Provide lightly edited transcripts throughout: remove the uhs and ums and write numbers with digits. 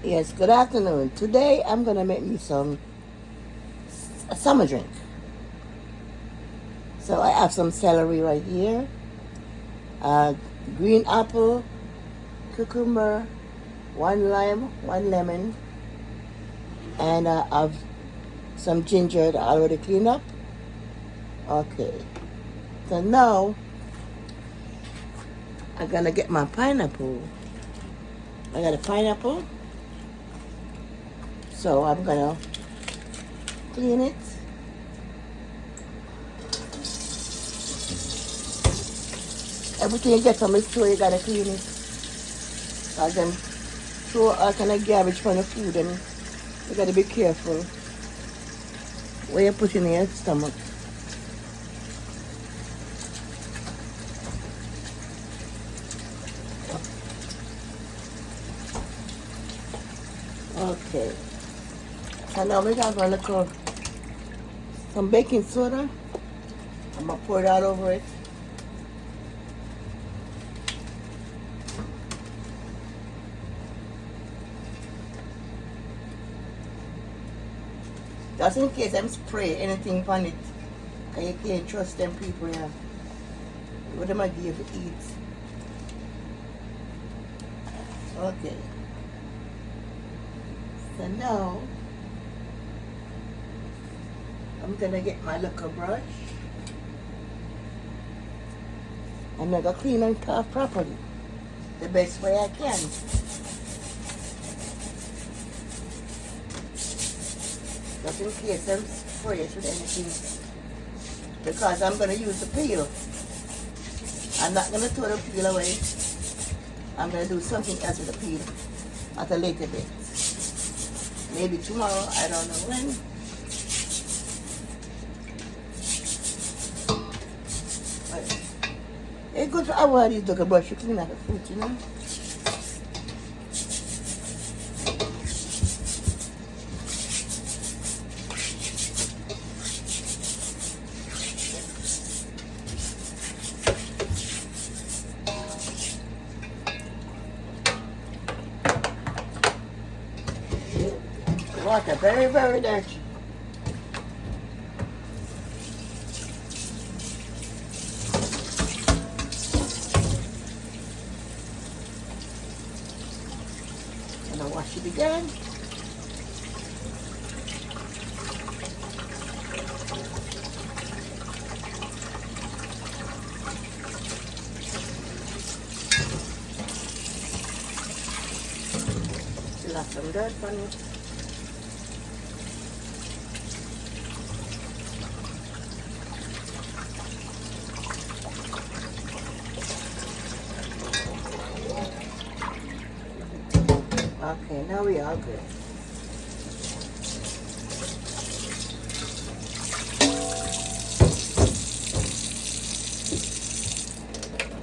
Yes, good afternoon. Today I'm gonna make me a summer drink. So I have some celery right here, uh, green apple, cucumber, one lime, one lemon, and I have some ginger that I already cleaned up. Okay, so now I'm gonna get my pineapple. I got a pineapple, so I'm gonna clean it. Everything you get from the store, you gotta clean it. Cause them throw all kind of garbage from the food, and you gotta be careful what you put in your stomach. Okay. So now we got some baking soda. I'm gonna pour it out over it. Just in case I'm spray anything on it. Cause you can't trust them people, yeah. What am I give to eat? Okay. So now I'm gonna get my little brush. I'm gonna clean and carve properly. The best way I can. Just in case I'm spray it with anything. Because I'm gonna use the peel. I'm not gonna throw the peel away. I'm gonna do something else with the peel at a later date. Maybe tomorrow, I don't know when. But it's good to avoid these little brush to clean out the food, you know. Water very, very dirty. And I wash it again. Still have some dirt on it. Okay, now we are good.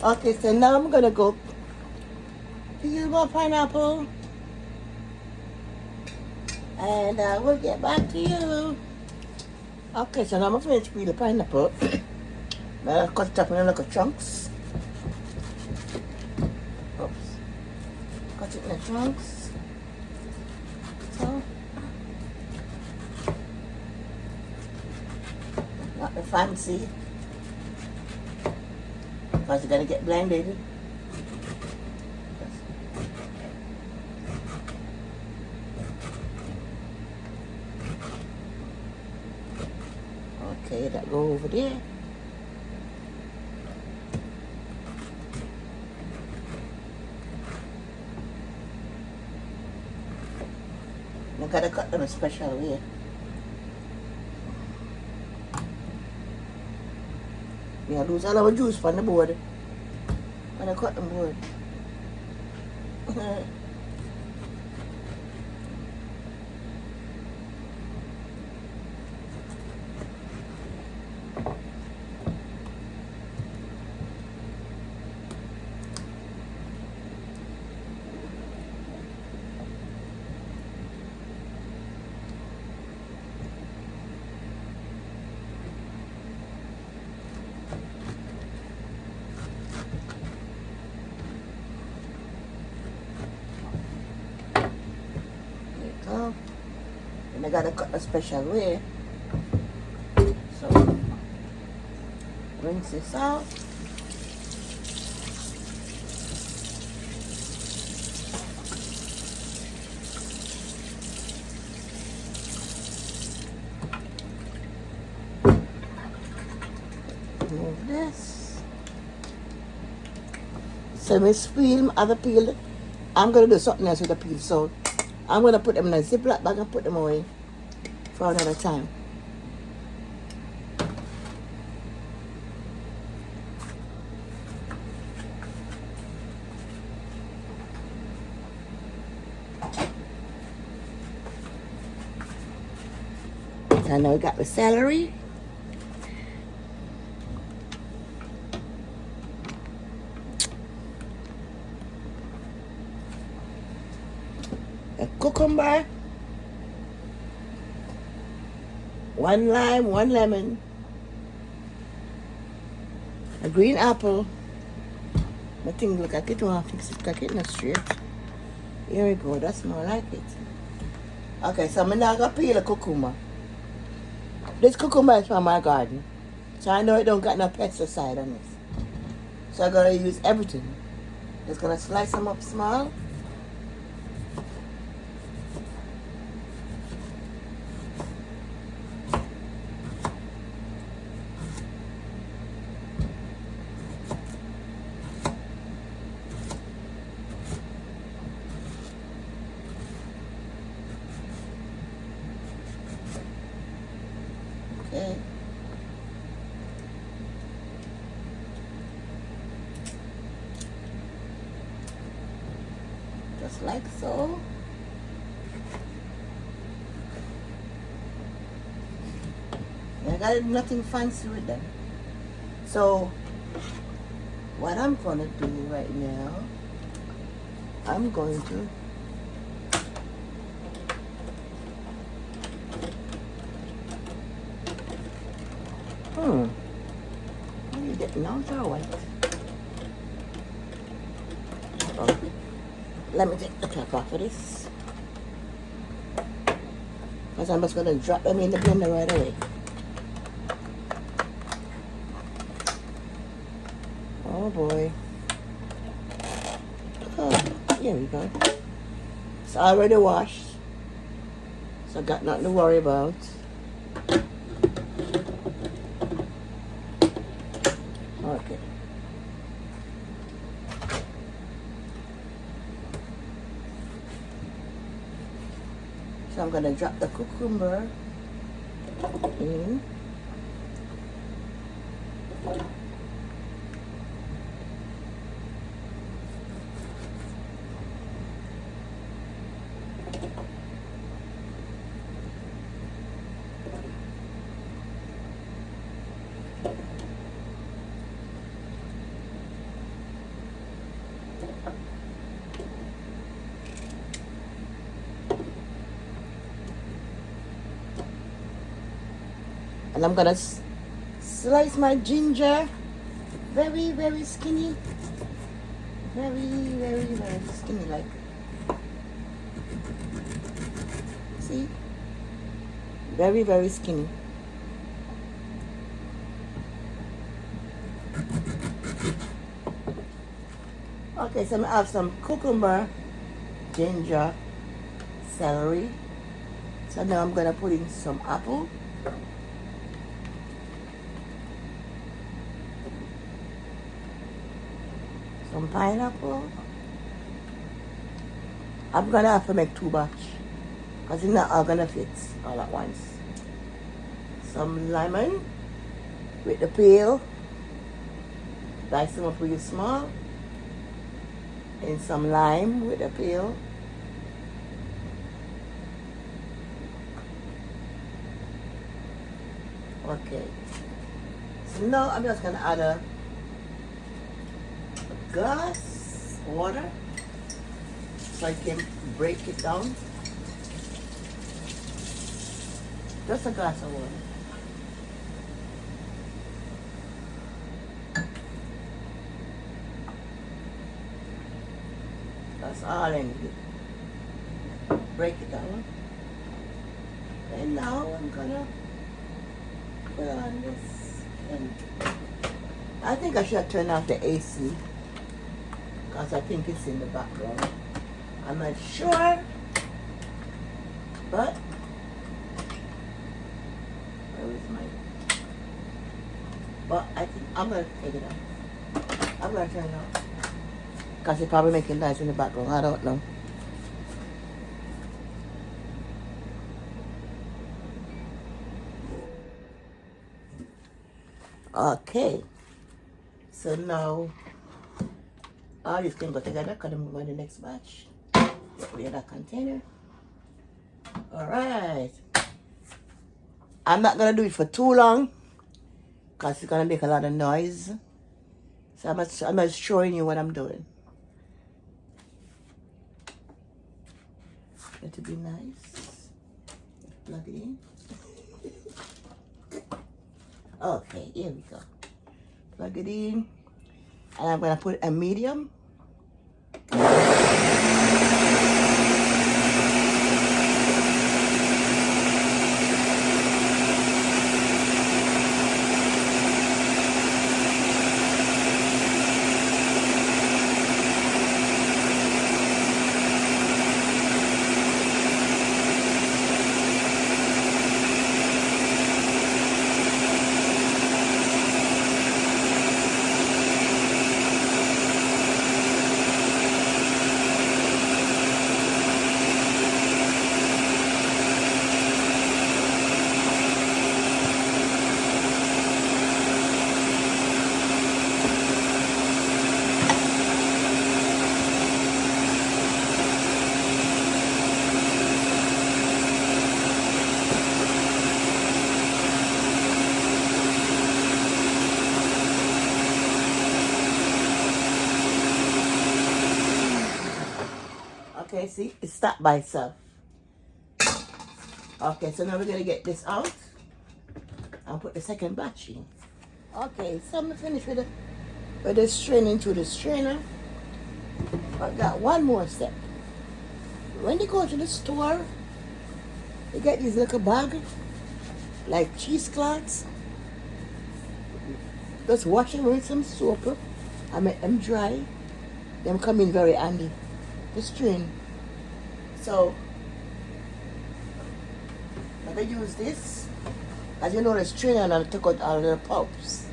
Okay, so now I'm gonna go peel my pineapple, and I will get back to you. Okay, so now I'm going to peel the pineapple. Now I'll cut it up in little chunks. Oops. Cut it in chunks. So, not the fancy, because you're gonna get blended. Okay, that go over there. I gotta cut them a special way. I lose all our juice from the board when I cut the board. off. And I gotta cut a special way. So rinse this out. Remove this. So we peel, other peel. I'm gonna do something else with the peel, so I'm gonna put them in a Ziploc bag and put them away for another time. So now we got the celery. A cucumber. 1 lime, 1 lemon. A green apple. I think look at it, I fix it, like it not straight. Here we go, that's more like it. Okay, so I'm now gonna peel a cucumber. This cucumber is from my garden. So I know it don't got no pesticide on it. So I'm gonna use everything. Just gonna slice them up small. Okay. Just like so. I got nothing fancy with them. So what I'm gonna do right now, I'm going to what are you getting out or what? Oh, let me take the cap off of this. Because I'm just gonna drop them in the blender right away. Oh boy. Oh, here we go. It's already washed. So I got nothing to worry about. Okay. So I'm gonna drop the cucumber in. And I'm gonna slice my ginger very, very skinny. Very, very, very skinny like. See? Very, very skinny. Okay, so I have some cucumber, ginger, celery. So now I'm gonna put in some apple. Some pineapple. I'm gonna have to make 2 batch because it's not all gonna fit all at once. Some lemon with the peel. Dice them up really small. And some lime with the peel. Okay. So now I'm just gonna add a glass water so I can break it down. Just a glass of water. That's all I need. break it down. And now I'm gonna put on this. And I think I should turn off the AC because I think it's in the background. I'm not sure, but where is my? But I think I'm gonna take it off. I'm gonna turn it off because it's probably making noise in the background. I don't know. Okay, so now all these can go together because I'm going to the next batch. Get rid of that container. Alright. I'm not going to do it for too long because it's going to make a lot of noise. So I'm just showing you what I'm doing. It to be nice. Plug it in. Okay, here we go. Plug it in. And I'm going to put a medium. Okay, see, it stopped by itself. Okay, so now we're gonna get this out and put the second batch in. Okay, so I'm finished with the straining to the strainer. I've got one more step. When you go to the store, you get these little bags, like cheesecloths. Just wash them with some soap and make them dry. Them come in very handy to strain. So I'm gonna use this. As you know, the strainer and I took out all the pulps.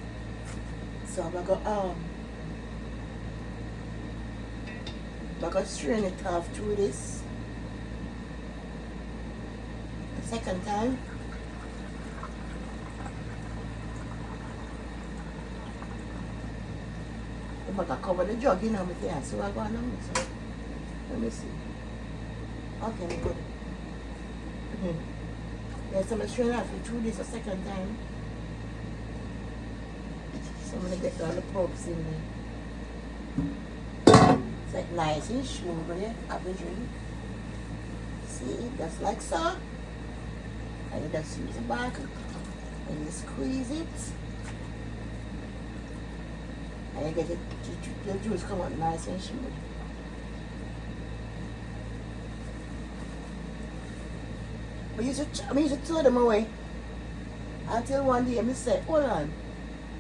So I'm gonna strain it off through this. The second time. I'm gonna cover the jug, you know, with the hand. So I'm going on this one. Let me see. Okay, I'm good. Yes, I'm going to strain off through this a second time. So I'm going to get all the pulps in there. It's like nice and smooth, but have a drink. See, just like so. And you just use the bag and you squeeze it. And you get the juice come out nice and smooth. But I used to throw them away until one day I said, hold on,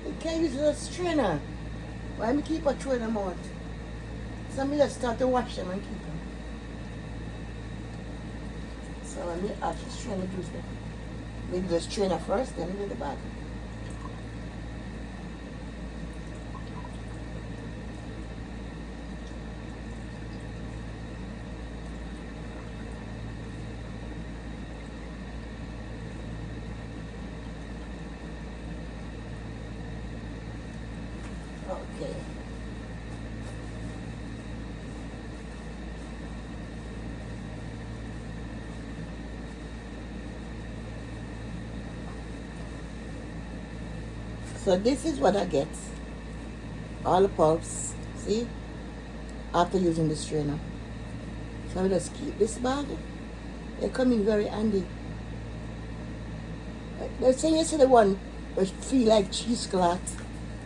you can't use it as a strainer. Why do I keep on throwing them out? So I just start to wash them and keep them. So I actually strain the juice. Maybe the strainer first, then do the bag. Okay. So this is what I get. All the pulps, see? After using the strainer. So I just keep this bag. They come in very handy. Let's say you see the one which feel like cheesecloth.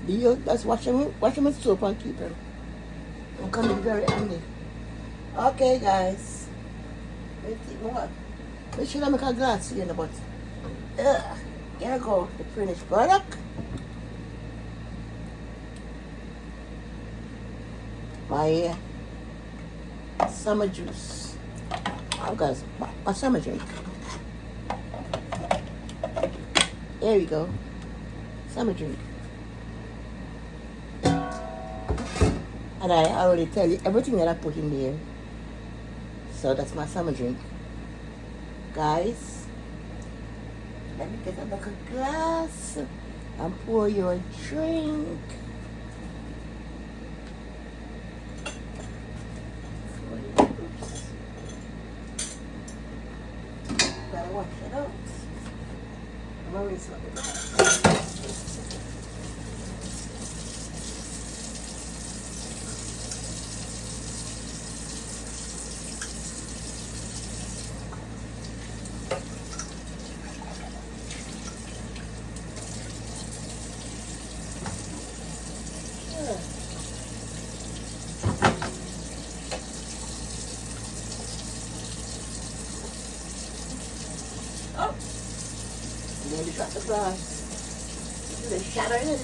You just wash them with soap and keep them. They come in very handy. Okay guys. Let me take more. Make sure I make a glass here in the butt. Here I go, the finished product. My summer juice. I've got my summer drink. There we go. Summer drink. And I already tell you everything that I put in there. So that's my summer drink. Guys, let me get another glass and pour you a drink. Oops. Gotta wash it out. I'm gonna rinse it. Oh, nearly got the glass. The shatter in it.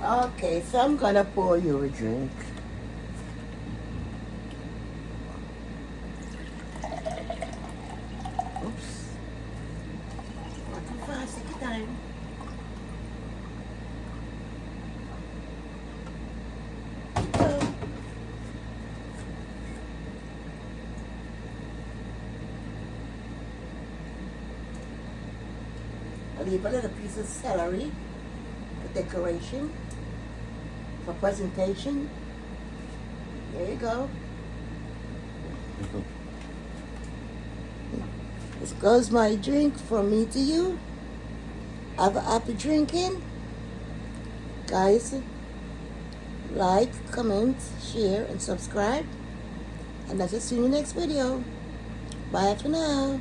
Okay, so I'm gonna pour you a drink. Oops. Not too fast, take your time. I'll leave a little piece of celery for decoration, for presentation. There you go. This goes my drink from me to you. Have a happy drinking. Guys, like, comment, share, and subscribe. And I'll just see you in the next video. Bye for now.